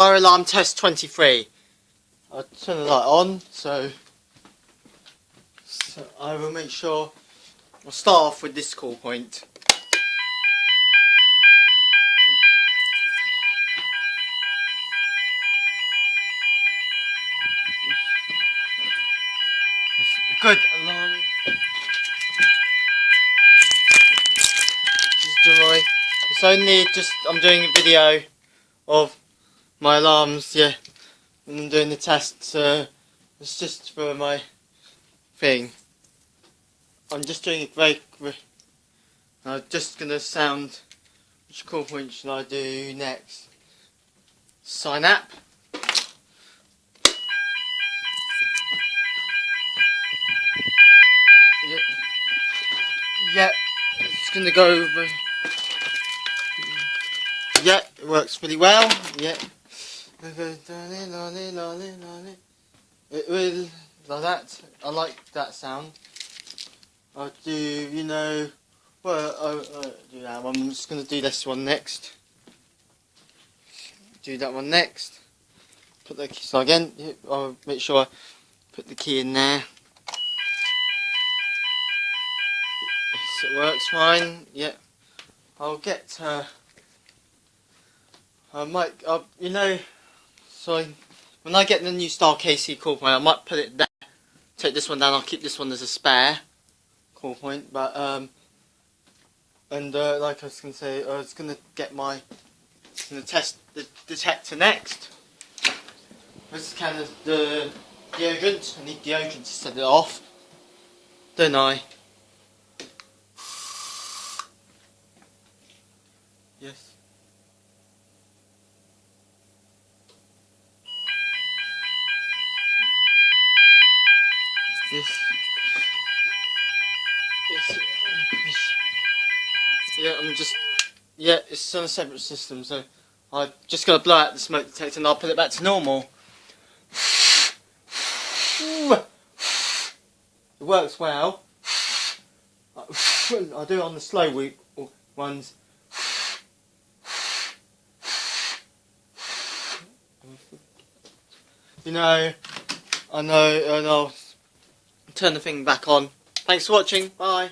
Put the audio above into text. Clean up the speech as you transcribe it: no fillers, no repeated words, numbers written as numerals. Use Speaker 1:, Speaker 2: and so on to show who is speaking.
Speaker 1: Fire alarm test 23. I'll turn the light on, so I will make sure. I'll start off with this call point. Good alarm. It's only just I'm doing a video of my alarms, yeah, and I'm doing the test, so it's just for my thing. I'm just doing it very. I'm just gonna sound. Which call point should I do next? Sign app. Yeah, it's gonna go over. Yeah, it works really well. Yeah. It will, like that. I like that sound. I'll do, you know, well, I'll do that one. I'm just going to do this one next. Do that one next. Put the key, so again, I'll make sure I put the key in there. Yes, it works fine. Yeah. I'll get, I might, you know, so when I get the new style KC call point, I might put it there. Take this one down. I'll keep this one as a spare call point. But like I was gonna say, I was gonna get gonna test the detector next. This is kind of the deodorant. I need deodorant to set it off, don't I? Yes. Yes. Yeah, yeah, it's on a separate system, so I've just got to blow out the smoke detector and I'll put it back to normal. It works well. I'll do it on the slow ones. You know, I know, and I'll turn the thing back on. Thanks for watching, bye.